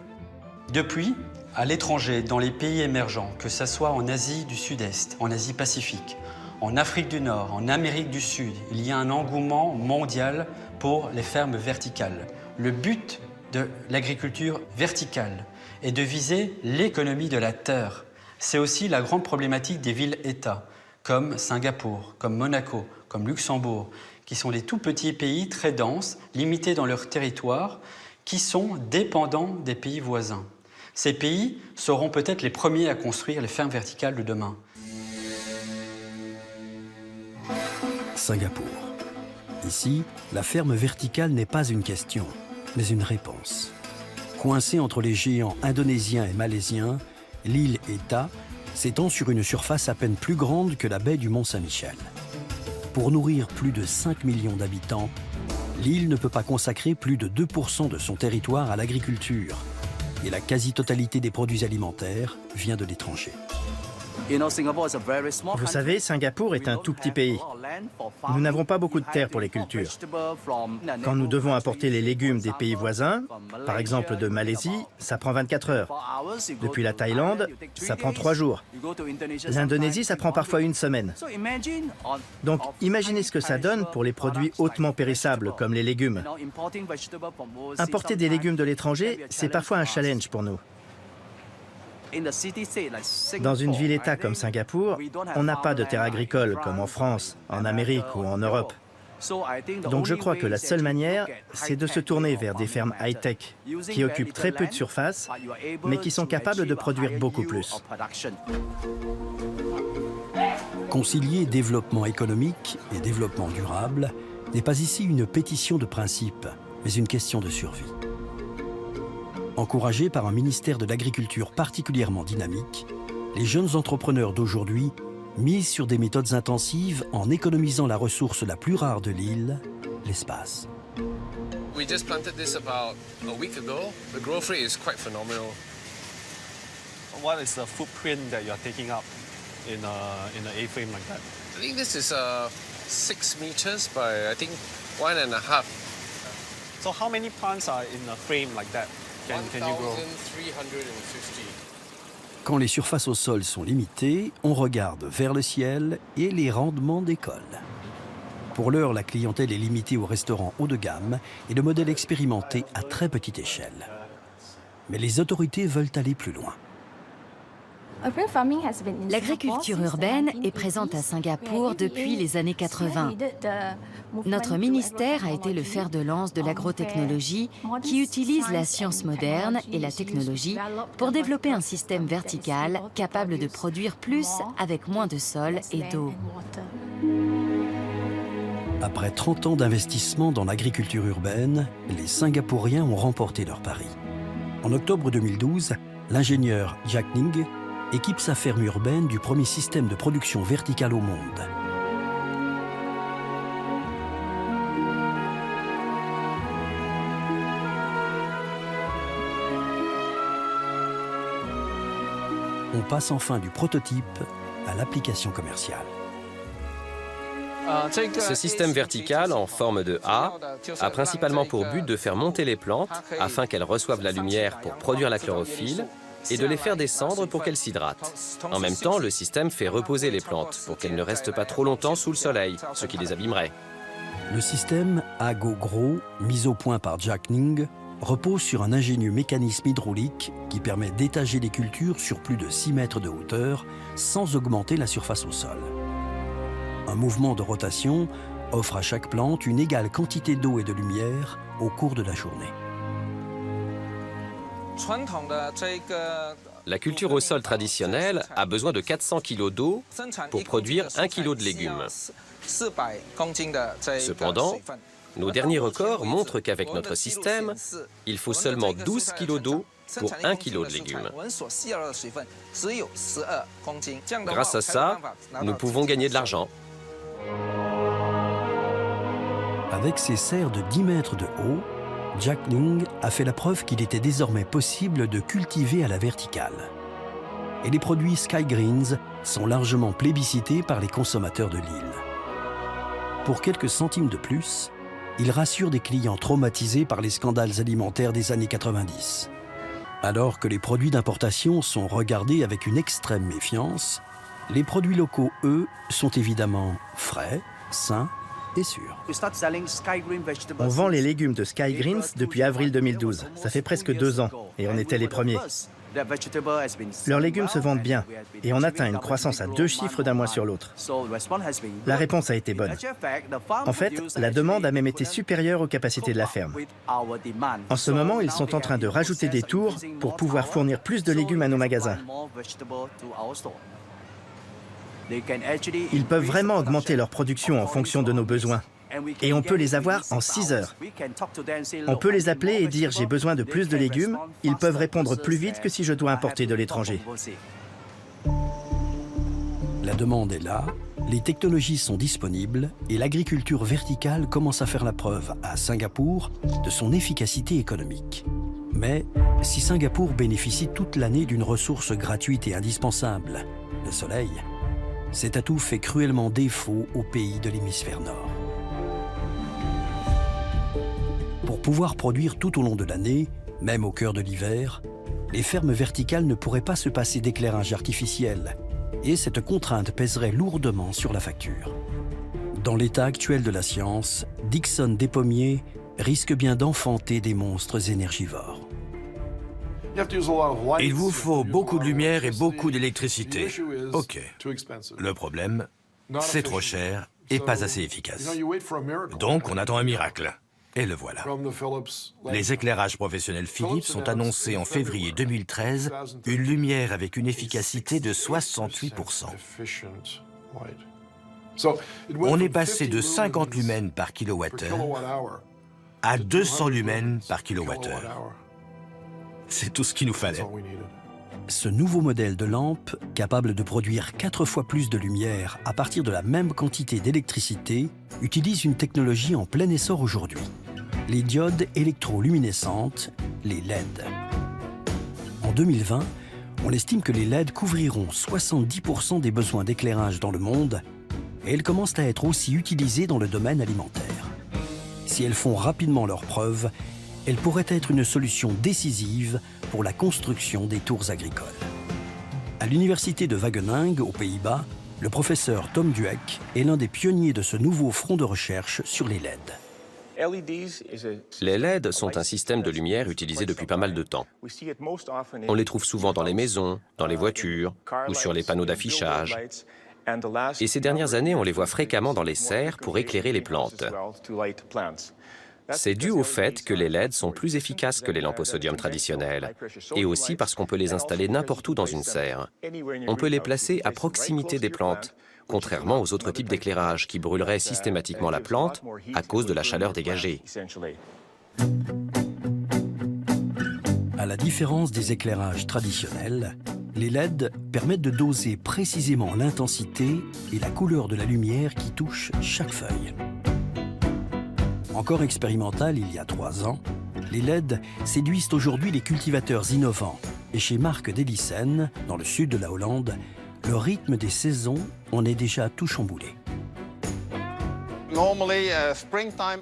Depuis, à l'étranger, dans les pays émergents, que ce soit en Asie du Sud-Est, en Asie Pacifique, en Afrique du Nord, en Amérique du Sud, il y a un engouement mondial pour les fermes verticales. Le but de l'agriculture verticale est de viser l'économie de la terre. C'est aussi la grande problématique des villes-États. comme Singapour, comme Monaco, comme Luxembourg, qui sont des tout petits pays très denses, limités dans leur territoire, qui sont dépendants des pays voisins. Ces pays seront peut-être les premiers à construire les fermes verticales de demain. Singapour. Ici, la ferme verticale n'est pas une question, mais une réponse. Coincée entre les géants indonésiens et malaisiens, l'île Eta s'étend sur une surface à peine plus grande que la baie du Mont-Saint-Michel. Pour nourrir plus de 5 millions d'habitants, l'île ne peut pas consacrer plus de 2% de son territoire à l'agriculture et la quasi-totalité des produits alimentaires vient de l'étranger. Vous savez, Singapour est un tout petit pays. Nous n'avons pas beaucoup de terre pour les cultures. Quand nous devons apporter les légumes des pays voisins, par exemple de Malaisie, ça prend 24 heures. Depuis la Thaïlande, ça prend 3 jours. L'Indonésie, ça prend parfois 1 semaine. Donc, imaginez ce que ça donne pour les produits hautement périssables, comme les légumes. Importer des légumes de l'étranger, c'est parfois un challenge pour nous. Dans une ville-État comme Singapour, on n'a pas de terre agricole comme en France, en Amérique ou en Europe. Donc je crois que la seule manière, c'est de se tourner vers des fermes high-tech qui occupent très peu de surface, mais qui sont capables de produire beaucoup plus. Concilier développement économique et développement durable n'est pas ici une pétition de principe, mais une question de survie. Encouragés par un ministère de l'Agriculture particulièrement dynamique, les jeunes entrepreneurs d'aujourd'hui misent sur des méthodes intensives en économisant la ressource la plus rare de l'île, l'espace. We just planted this about a week ago. The growth rate is quite phenomenal. What is the footprint that you're taking up in an A-frame like that? I think this is 6 meters by I think 1.5. So how many plants are in a frame like that? Can you grow? 1,350. Quand les surfaces au sol sont limitées, on regarde vers le ciel et les rendements décollent. Pour l'heure, la clientèle est limitée aux restaurants haut de gamme et de modèles expérimentés à très petite échelle. Mais les autorités veulent aller plus loin. L'agriculture urbaine est présente à Singapour depuis les années 80. Notre ministère a été le fer de lance de l'agrotechnologie qui utilise la science moderne et la technologie pour développer un système vertical capable de produire plus avec moins de sol et d'eau. Après 30 ans d'investissement dans l'agriculture urbaine, les Singapouriens ont remporté leur pari. En octobre 2012, l'ingénieur Jack Ning équipe sa ferme urbaine du premier système de production verticale au monde. On passe enfin du prototype à l'application commerciale. Ce système vertical en forme de A a principalement pour but de faire monter les plantes afin qu'elles reçoivent la lumière pour produire la chlorophylle et de les faire descendre pour qu'elles s'hydratent. En même temps, le système fait reposer les plantes pour qu'elles ne restent pas trop longtemps sous le soleil, ce qui les abîmerait. Le système AGO-GRO, mis au point par Jack Ning, repose sur un ingénieux mécanisme hydraulique qui permet d'étager les cultures sur plus de 6 mètres de hauteur sans augmenter la surface au sol. Un mouvement de rotation offre à chaque plante une égale quantité d'eau et de lumière au cours de la journée. La culture au sol traditionnelle a besoin de 400 kg d'eau pour produire 1 kg de légumes. Cependant, nos derniers records montrent qu'avec notre système, il faut seulement 12 kg d'eau pour 1 kg de légumes. Grâce à ça, nous pouvons gagner de l'argent. Avec ses serres de 10 mètres de haut, Jack Ning a fait la preuve qu'il était désormais possible de cultiver à la verticale. Et les produits Sky Greens sont largement plébiscités par les consommateurs de l'île. Pour quelques centimes de plus, il rassure des clients traumatisés par les scandales alimentaires des années 90. Alors que les produits d'importation sont regardés avec une extrême méfiance, les produits locaux, eux, sont évidemment frais, sains et sûrs. On vend les légumes de Sky Greens depuis avril 2012. Ça fait presque 2 ans et on était les premiers. Leurs légumes se vendent bien et on atteint une croissance à 2 chiffres d'un mois sur l'autre. La réponse a été bonne. En fait, la demande a même été supérieure aux capacités de la ferme. En ce moment, ils sont en train de rajouter des tours pour pouvoir fournir plus de légumes à nos magasins. Ils peuvent vraiment augmenter leur production en fonction de nos besoins. Et on peut les avoir en 6 heures. On peut les appeler et dire « j'ai besoin de plus de légumes ». Ils peuvent répondre plus vite que si je dois importer de l'étranger. La demande est là, les technologies sont disponibles et l'agriculture verticale commence à faire la preuve à Singapour de son efficacité économique. Mais si Singapour bénéficie toute l'année d'une ressource gratuite et indispensable, le soleil, cet atout fait cruellement défaut aux pays de l'hémisphère nord. Pour pouvoir produire tout au long de l'année, même au cœur de l'hiver, les fermes verticales ne pourraient pas se passer d'éclairage artificiel, et cette contrainte pèserait lourdement sur la facture. Dans l'état actuel de la science, Dickson Despommiers risque bien d'enfanter des monstres énergivores. Il vous faut beaucoup de lumière et beaucoup d'électricité. Ok. Le problème, c'est trop cher et pas assez efficace. Donc on attend un miracle. Et le voilà. Les éclairages professionnels Philips ont annoncé en février 2013 une lumière avec une efficacité de 68%. On est passé de 50 lumens par kilowattheure à 200 lumens par kilowattheure. C'est tout ce qu'il nous fallait. Ce nouveau modèle de lampe, capable de produire 4 fois plus de lumière à partir de la même quantité d'électricité, utilise une technologie en plein essor aujourd'hui. Les diodes électroluminescentes, les LED. En 2020, on estime que les LED couvriront 70% des besoins d'éclairage dans le monde et elles commencent à être aussi utilisées dans le domaine alimentaire. Si elles font rapidement leurs preuves, elles pourraient être une solution décisive pour la construction des tours agricoles. À l'université de Wageningen, aux Pays-Bas, le professeur Tom Dueck est l'un des pionniers de ce nouveau front de recherche sur les LED. Les LED sont un système de lumière utilisé depuis pas mal de temps. On les trouve souvent dans les maisons, dans les voitures ou sur les panneaux d'affichage. Et ces dernières années, on les voit fréquemment dans les serres pour éclairer les plantes. C'est dû au fait que les LED sont plus efficaces que les lampes au sodium traditionnelles, et aussi parce qu'on peut les installer n'importe où dans une serre. On peut les placer à proximité des plantes, contrairement aux autres types d'éclairage qui brûleraient systématiquement la plante à cause de la chaleur dégagée. À la différence des éclairages traditionnels, les LED permettent de doser précisément l'intensité et la couleur de la lumière qui touche chaque feuille. Encore expérimental il y a 3 ans, les LED séduisent aujourd'hui les cultivateurs innovants. Et chez Marc Delissen, dans le sud de la Hollande, le rythme des saisons en est déjà tout chamboulé.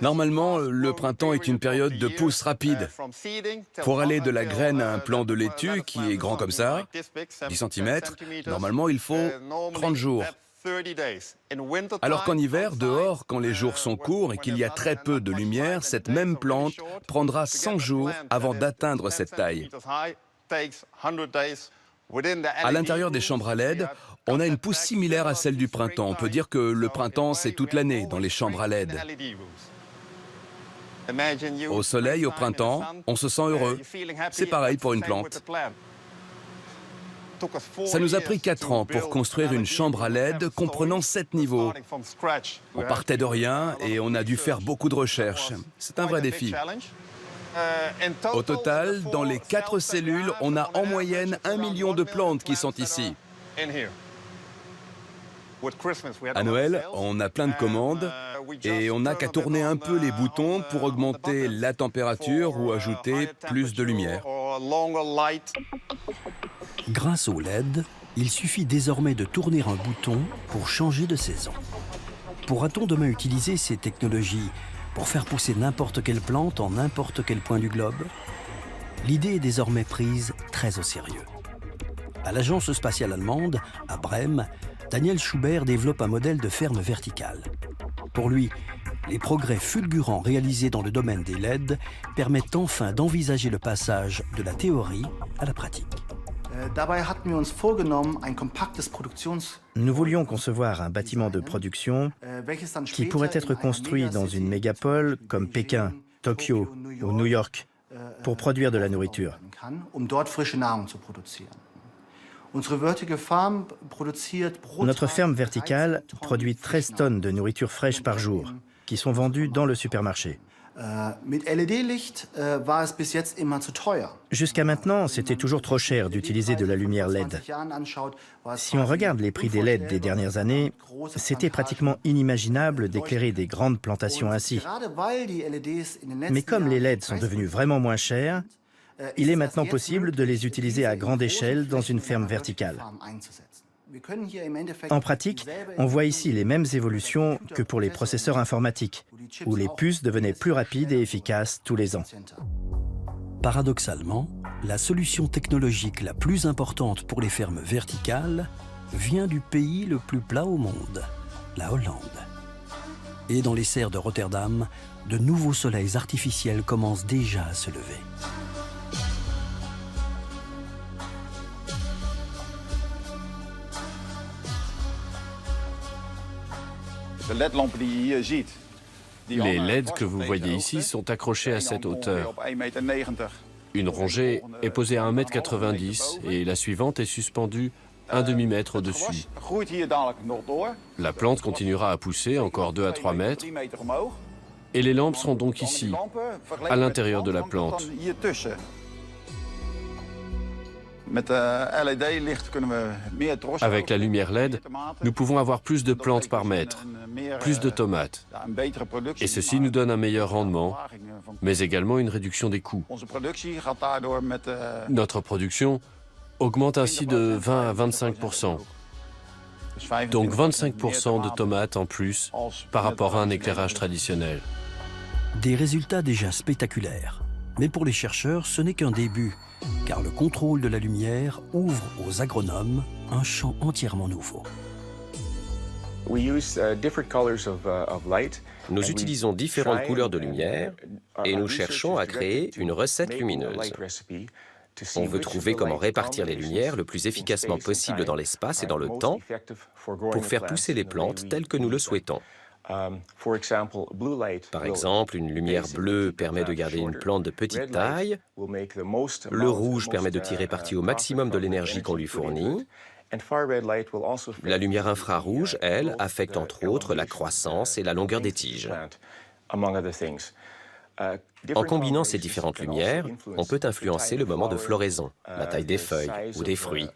Normalement, le printemps est une période de pousse rapide. Pour aller de la graine à un plant de laitue qui est grand comme ça, 10 cm, normalement il faut 30 jours. Alors qu'en hiver, dehors, quand les jours sont courts et qu'il y a très peu de lumière, cette même plante prendra 100 jours avant d'atteindre cette taille. À l'intérieur des chambres à LED, on a une pousse similaire à celle du printemps. On peut dire que le printemps, c'est toute l'année dans les chambres à LED. Au soleil, au printemps, on se sent heureux. C'est pareil pour une plante. Ça nous a pris 4 ans pour construire une chambre à LED comprenant 7 niveaux. On partait de rien et on a dû faire beaucoup de recherches. C'est un vrai défi. Au total, dans les 4 cellules, on a en moyenne 1 million de plantes qui sont ici. À Noël, on a plein de commandes et on n'a qu'à tourner un peu les boutons pour augmenter la température ou ajouter plus de lumière. Grâce au LED, il suffit désormais de tourner un bouton pour changer de saison. Pourra-t-on demain utiliser ces technologies pour faire pousser n'importe quelle plante en n'importe quel point du globe? L'idée est désormais prise très au sérieux. À l'agence spatiale allemande, à Brême, Daniel Schubert développe un modèle de ferme verticale. Pour lui, les progrès fulgurants réalisés dans le domaine des LED permettent enfin d'envisager le passage de la théorie à la pratique. Nous voulions concevoir un bâtiment de production qui pourrait être construit dans une mégapole comme Pékin, Tokyo ou New York pour produire de la nourriture. Notre ferme verticale produit 13 tonnes de nourriture fraîche par jour, qui sont vendues dans le supermarché. Jusqu'à maintenant, c'était toujours trop cher d'utiliser de la lumière LED. Si on regarde les prix des LED des dernières années, c'était pratiquement inimaginable d'éclairer des grandes plantations ainsi. Mais comme les LED sont devenus vraiment moins chers, il est maintenant possible de les utiliser à grande échelle dans une ferme verticale. En pratique, on voit ici les mêmes évolutions que pour les processeurs informatiques, où les puces devenaient plus rapides et efficaces tous les ans. Paradoxalement, la solution technologique la plus importante pour les fermes verticales vient du pays le plus plat au monde, la Hollande. Et dans les serres de Rotterdam, de nouveaux soleils artificiels commencent déjà à se lever. Les LED que vous voyez ici sont accrochés à cette hauteur. Une rangée est posée à 1,90 m et la suivante est suspendue un demi-mètre au-dessus. La plante continuera à pousser encore 2 à 3 mètres et les lampes seront donc ici, à l'intérieur de la plante. Avec la lumière LED, nous pouvons avoir plus de plantes par mètre, plus de tomates. Et ceci nous donne un meilleur rendement, mais également une réduction des coûts. Notre production augmente ainsi de 20 à 25%. Donc 25% de tomates en plus par rapport à un éclairage traditionnel. Des résultats déjà spectaculaires. Mais pour les chercheurs, ce n'est qu'un début, car le contrôle de la lumière ouvre aux agronomes un champ entièrement nouveau. Nous utilisons différentes couleurs de lumière et nous cherchons à créer une recette lumineuse. On veut trouver comment répartir les lumières le plus efficacement possible dans l'espace et dans le temps pour faire pousser les plantes telles que nous le souhaitons. Par exemple, une lumière bleue permet de garder une plante de petite taille, le rouge permet de tirer parti au maximum de l'énergie qu'on lui fournit, la lumière infrarouge, elle, affecte entre autres la croissance et la longueur des tiges. En combinant ces différentes lumières, on peut influencer le moment de floraison, la taille des feuilles ou des fruits.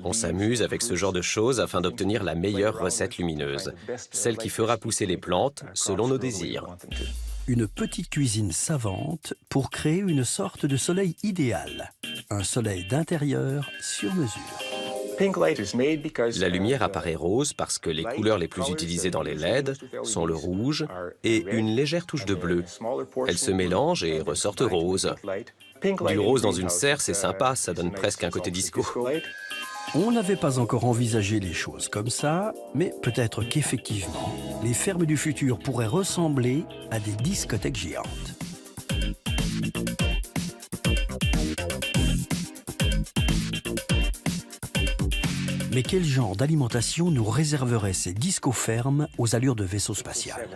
On s'amuse avec ce genre de choses afin d'obtenir la meilleure recette lumineuse, celle qui fera pousser les plantes selon nos désirs. Une petite cuisine savante pour créer une sorte de soleil idéal, un soleil d'intérieur sur mesure. La lumière apparaît rose parce que les couleurs les plus utilisées dans les LED sont le rouge et une légère touche de bleu. Elles se mélangent et ressortent roses. Du rose dans une serre, c'est sympa, ça donne presque un côté disco. On n'avait pas encore envisagé les choses comme ça, mais peut-être qu'effectivement, les fermes du futur pourraient ressembler à des discothèques géantes. Mais quel genre d'alimentation nous réserverait ces disco-fermes aux allures de vaisseau spatial?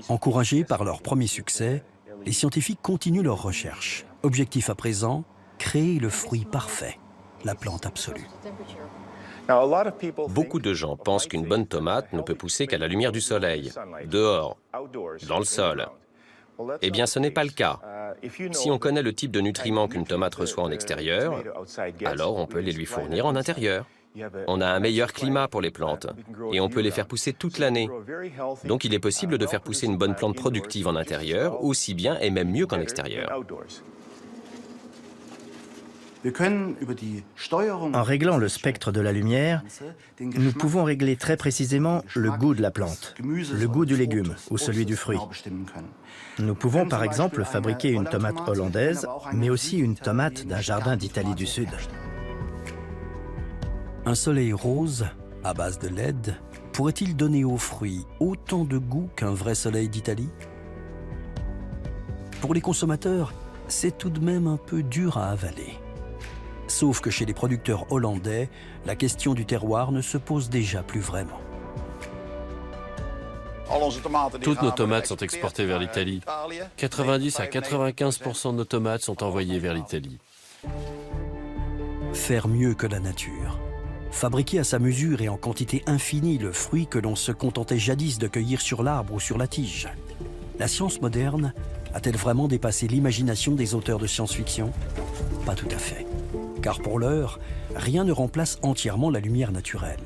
Encouragés par leur premier succès, les scientifiques continuent leurs recherches. Objectif à présent, créer le fruit parfait, la plante absolue. Beaucoup de gens pensent qu'une bonne tomate ne peut pousser qu'à la lumière du soleil, dehors, dans le sol. Eh bien, ce n'est pas le cas. Si on connaît le type de nutriments qu'une tomate reçoit en extérieur, alors on peut les lui fournir en intérieur. On a un meilleur climat pour les plantes et on peut les faire pousser toute l'année. Donc il est possible de faire pousser une bonne plante productive en intérieur, aussi bien et même mieux qu'en extérieur. En réglant le spectre de la lumière, nous pouvons régler très précisément le goût de la plante, le goût du légume ou celui du fruit. Nous pouvons par exemple fabriquer une tomate hollandaise, mais aussi une tomate d'un jardin d'Italie du Sud. Un soleil rose, à base de LED, pourrait-il donner aux fruits autant de goût qu'un vrai soleil d'Italie? Pour les consommateurs, c'est tout de même un peu dur à avaler. Sauf que chez les producteurs hollandais, la question du terroir ne se pose déjà plus vraiment. Toutes nos tomates sont exportées vers l'Italie. 90 à 95% de nos tomates sont envoyées vers l'Italie. Faire mieux que la nature. Fabriquer à sa mesure et en quantité infinie le fruit que l'on se contentait jadis de cueillir sur l'arbre ou sur la tige. La science moderne a-t-elle vraiment dépassé l'imagination des auteurs de science-fiction? Pas tout à fait. Car pour l'heure, rien ne remplace entièrement la lumière naturelle.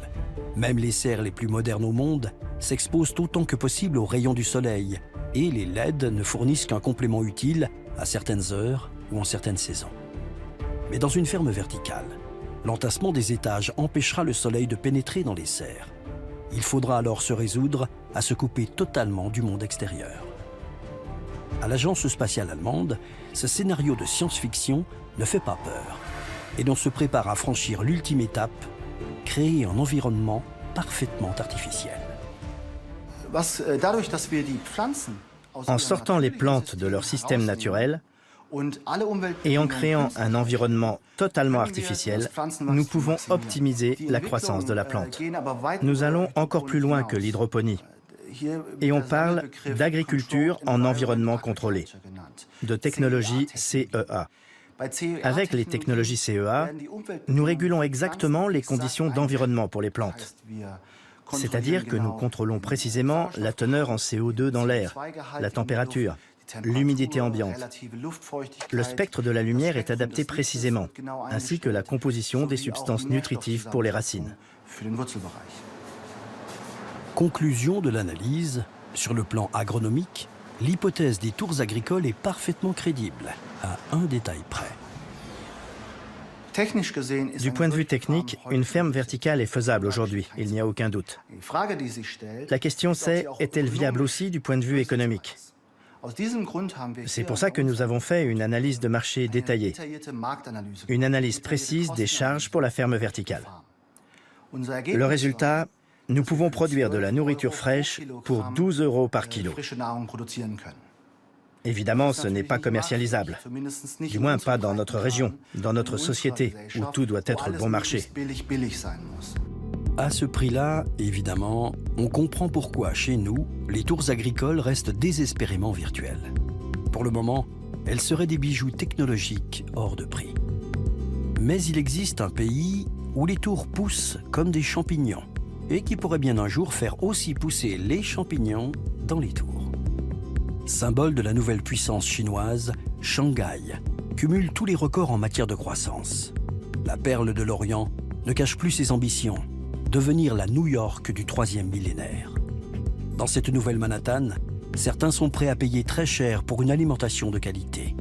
Même les serres les plus modernes au monde s'exposent autant que possible aux rayons du soleil, et les LED ne fournissent qu'un complément utile à certaines heures ou en certaines saisons. Mais dans une ferme verticale, l'entassement des étages empêchera le soleil de pénétrer dans les serres. Il faudra alors se résoudre à se couper totalement du monde extérieur. À l'agence spatiale allemande, ce scénario de science-fiction ne fait pas peur, et l'on se prépare à franchir l'ultime étape, créer un environnement parfaitement artificiel. En sortant les plantes de leur système naturel et en créant un environnement totalement artificiel, nous pouvons optimiser la croissance de la plante. Nous allons encore plus loin que l'hydroponie. Et on parle d'agriculture en environnement contrôlé, de technologie CEA. Avec les technologies CEA, nous régulons exactement les conditions d'environnement pour les plantes. C'est-à-dire que nous contrôlons précisément la teneur en CO2 dans l'air, la température, l'humidité ambiante. Le spectre de la lumière est adapté précisément, ainsi que la composition des substances nutritives pour les racines. Conclusion de l'analyse, sur le plan agronomique, l'hypothèse des tours agricoles est parfaitement crédible, à un détail près. Du point de vue technique, une ferme verticale est faisable aujourd'hui, il n'y a aucun doute. La question c'est, est-elle viable aussi du point de vue économique? C'est pour ça que nous avons fait une analyse de marché détaillée, une analyse précise des charges pour la ferme verticale. Le résultat, nous pouvons produire de la nourriture fraîche pour 12 € par kilo. Évidemment, ce n'est pas commercialisable, du moins pas dans notre région, dans notre société, où tout doit être bon marché. À ce prix-là, évidemment, on comprend pourquoi, chez nous, les tours agricoles restent désespérément virtuelles. Pour le moment, elles seraient des bijoux technologiques hors de prix. Mais il existe un pays où les tours poussent comme des champignons, et qui pourrait bien un jour faire aussi pousser les champignons dans les tours. Symbole de la nouvelle puissance chinoise, Shanghai cumule tous les records en matière de croissance. La perle de l'Orient ne cache plus ses ambitions, devenir la New York du 3e millénaire. Dans cette nouvelle Manhattan, certains sont prêts à payer très cher pour une alimentation de qualité.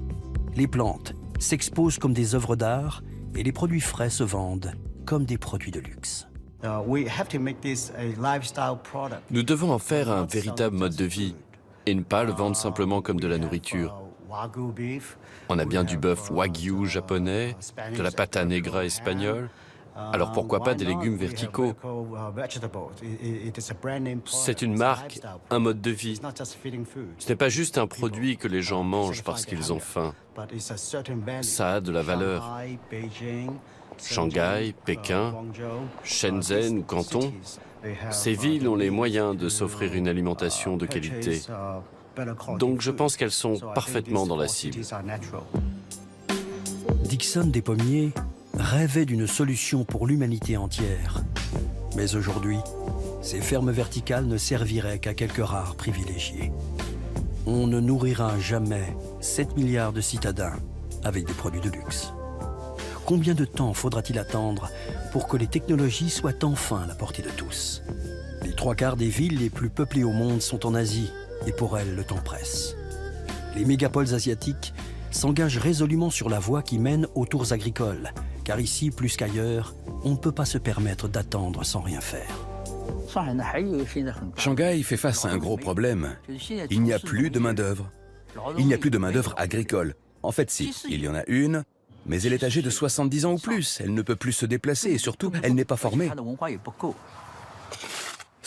Les plantes s'exposent comme des œuvres d'art et les produits frais se vendent comme des produits de luxe. Nous devons en faire un véritable mode de vie et ne pas le vendre simplement comme de la nourriture. On a bien du bœuf wagyu japonais, de la pata negra espagnole, alors pourquoi pas des légumes verticaux? C'est une marque, un mode de vie. Ce n'est pas juste un produit que les gens mangent parce qu'ils ont faim. Ça a de la valeur. Shanghai, Pékin, Shenzhen ou Canton, ces villes ont les moyens de s'offrir une alimentation de qualité. Donc je pense qu'elles sont parfaitement dans la cible. Dickson des Pommiers rêvait d'une solution pour l'humanité entière. Mais aujourd'hui, ces fermes verticales ne serviraient qu'à quelques rares privilégiés. On ne nourrira jamais 7 milliards de citadins avec des produits de luxe. Combien de temps faudra-t-il attendre pour que les technologies soient enfin à la portée de tous? Les 3/4 des villes les plus peuplées au monde sont en Asie, et pour elles, le temps presse. Les mégapoles asiatiques s'engagent résolument sur la voie qui mène aux tours agricoles, car ici, plus qu'ailleurs, on ne peut pas se permettre d'attendre sans rien faire. Shanghai fait face à un gros problème. Il n'y a plus de main-d'œuvre. Il n'y a plus de main-d'œuvre agricole. En fait, si, il y en a une, mais elle est âgée de 70 ans ou plus. Elle ne peut plus se déplacer et surtout, elle n'est pas formée.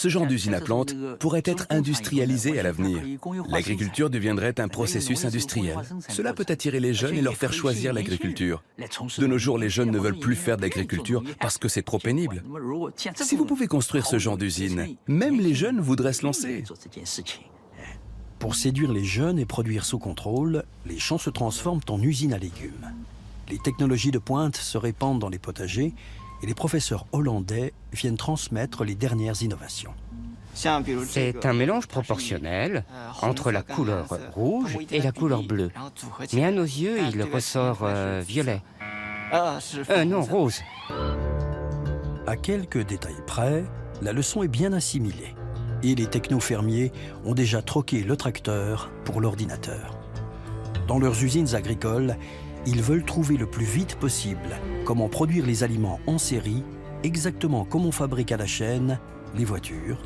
Ce genre d'usine à plantes pourrait être industrialisé à l'avenir. L'agriculture deviendrait un processus industriel. Cela peut attirer les jeunes et leur faire choisir l'agriculture. De nos jours, les jeunes ne veulent plus faire d'agriculture parce que c'est trop pénible. Si vous pouvez construire ce genre d'usine, même les jeunes voudraient se lancer. Pour séduire les jeunes et produire sous contrôle, les champs se transforment en usines à légumes. Les technologies de pointe se répandent dans les potagers et les professeurs hollandais viennent transmettre les dernières innovations. C'est un mélange proportionnel entre la couleur rouge et la couleur bleue. Mais à nos yeux, il ressort violet. Non, rose. À quelques détails près, la leçon est bien assimilée. Et les techno-fermiers ont déjà troqué le tracteur pour l'ordinateur. Dans leurs usines agricoles, ils veulent trouver le plus vite possible comment produire les aliments en série, exactement comme on fabrique à la chaîne les voitures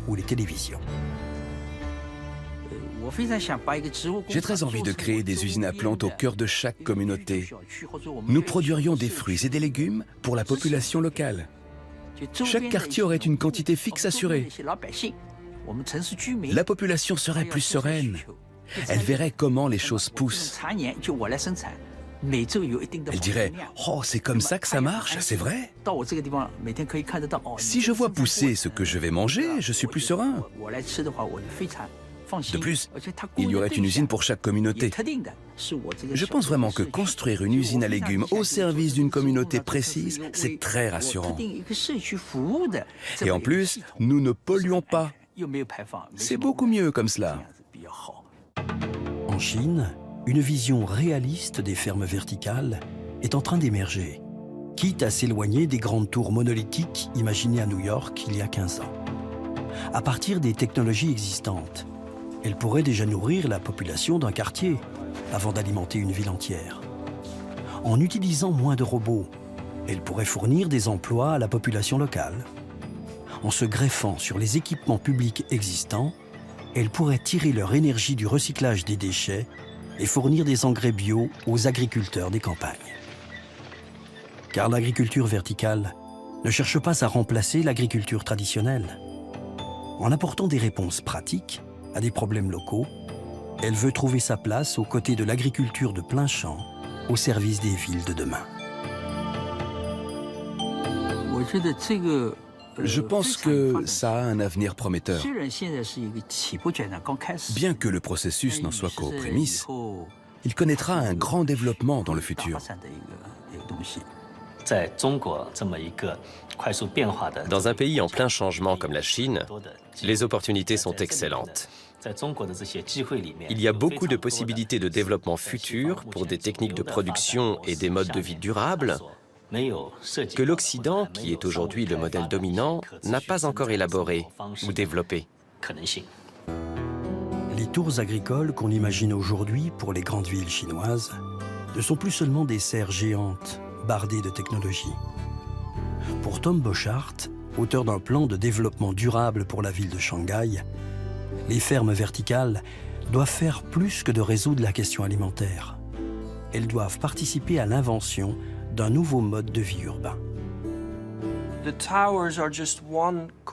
ou les télévisions. J'ai très envie de créer des usines à plantes au cœur de chaque communauté. Nous produirions des fruits et des légumes pour la population locale. Chaque quartier aurait une quantité fixe assurée. La population serait plus sereine. Elle verrait comment les choses poussent. Elle dirait « Oh, c'est comme ça que ça marche, c'est vrai ?» Si je vois pousser ce que je vais manger, je suis plus serein. De plus, il y aurait une usine pour chaque communauté. Je pense vraiment que construire une usine à légumes au service d'une communauté précise, c'est très rassurant. Et en plus, nous ne polluons pas. C'est beaucoup mieux comme cela. En Chine, une vision réaliste des fermes verticales est en train d'émerger, quitte à s'éloigner des grandes tours monolithiques imaginées à New York il y a 15 ans. À partir des technologies existantes, elle pourrait déjà nourrir la population d'un quartier avant d'alimenter une ville entière. En utilisant moins de robots, elle pourrait fournir des emplois à la population locale. En se greffant sur les équipements publics existants, elle pourrait tirer leur énergie du recyclage des déchets et fournir des engrais bio aux agriculteurs des campagnes. Car l'agriculture verticale ne cherche pas à remplacer l'agriculture traditionnelle. En apportant des réponses pratiques à des problèmes locaux, elle veut trouver sa place aux côtés de l'agriculture de plein champ, au service des villes de demain. Je pense que ça a un avenir prometteur. Bien que le processus n'en soit qu'aux prémices, il connaîtra un grand développement dans le futur. Dans un pays en plein changement comme la Chine, les opportunités sont excellentes. Il y a beaucoup de possibilités de développement futur pour des techniques de production et des modes de vie durables que l'Occident, qui est aujourd'hui le modèle dominant, n'a pas encore élaboré ou développé. Les tours agricoles qu'on imagine aujourd'hui pour les grandes villes chinoises ne sont plus seulement des serres géantes bardées de technologie. Pour Tom Bochart, auteur d'un plan de développement durable pour la ville de Shanghai, les fermes verticales doivent faire plus que de résoudre la question alimentaire. Elles doivent participer à l'invention d'un nouveau mode de vie urbain.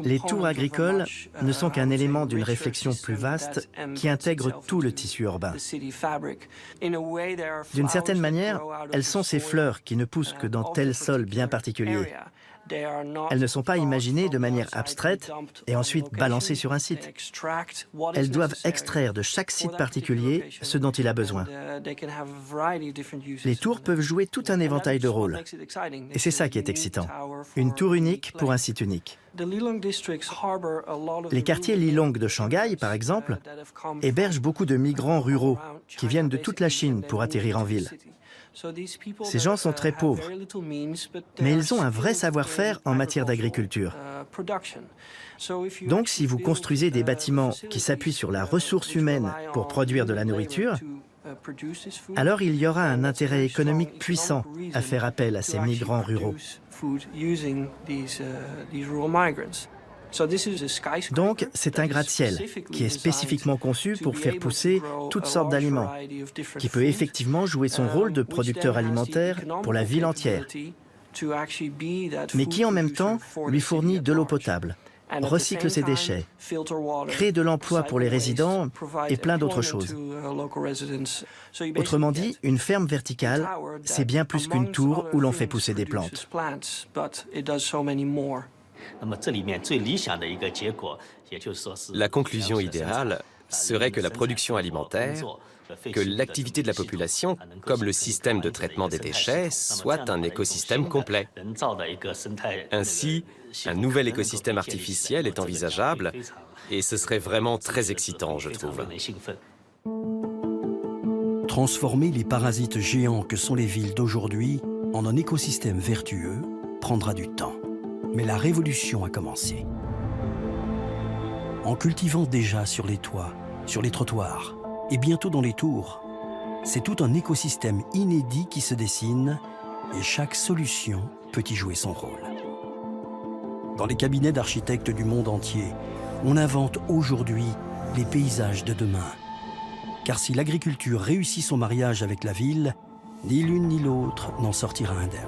Les tours agricoles ne sont qu'un élément d'une réflexion plus vaste qui intègre tout le tissu urbain. D'une certaine manière, elles sont ces fleurs qui ne poussent que dans tel sol bien particulier. Elles ne sont pas imaginées de manière abstraite et ensuite balancées sur un site. Elles doivent extraire de chaque site particulier ce dont il a besoin. Les tours peuvent jouer tout un éventail de rôles. Et c'est ça qui est excitant. Une tour unique pour un site unique. Les quartiers Lilong de Shanghai, par exemple, hébergent beaucoup de migrants ruraux qui viennent de toute la Chine pour atterrir en ville. Ces gens sont très pauvres, mais ils ont un vrai savoir-faire en matière d'agriculture. Donc, si vous construisez des bâtiments qui s'appuient sur la ressource humaine pour produire de la nourriture, alors il y aura un intérêt économique puissant à faire appel à ces migrants ruraux. Donc, c'est un gratte-ciel qui est spécifiquement conçu pour faire pousser toutes sortes d'aliments, qui peut effectivement jouer son rôle de producteur alimentaire pour la ville entière, mais qui en même temps lui fournit de l'eau potable, recycle ses déchets, crée de l'emploi pour les résidents et plein d'autres choses. Autrement dit, une ferme verticale, c'est bien plus qu'une tour où l'on fait pousser des plantes. La conclusion idéale serait que la production alimentaire, que l'activité de la population, comme le système de traitement des déchets, soit un écosystème complet. Ainsi, un nouvel écosystème artificiel est envisageable et ce serait vraiment très excitant, je trouve. Transformer les parasites géants que sont les villes d'aujourd'hui en un écosystème vertueux prendra du temps. Mais la révolution a commencé. En cultivant déjà sur les toits, sur les trottoirs et bientôt dans les tours, c'est tout un écosystème inédit qui se dessine et chaque solution peut y jouer son rôle. Dans les cabinets d'architectes du monde entier, on invente aujourd'hui les paysages de demain. Car si l'agriculture réussit son mariage avec la ville, ni l'une ni l'autre n'en sortira indemne.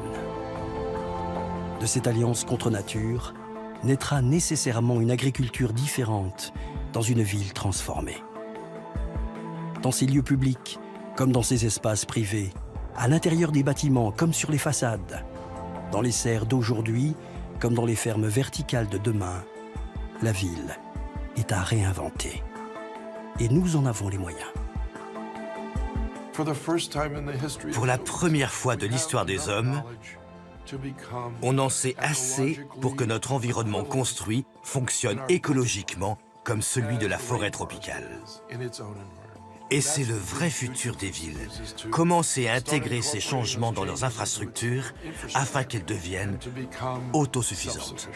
De cette alliance contre nature naîtra nécessairement une agriculture différente dans une ville transformée. Dans ses lieux publics, comme dans ses espaces privés, à l'intérieur des bâtiments comme sur les façades, dans les serres d'aujourd'hui comme dans les fermes verticales de demain, la ville est à réinventer. Et nous en avons les moyens. Pour la première fois de l'histoire des hommes, on en sait assez pour que notre environnement construit fonctionne écologiquement comme celui de la forêt tropicale. Et c'est le vrai futur des villes. Commencer à intégrer ces changements dans leurs infrastructures afin qu'elles deviennent autosuffisantes.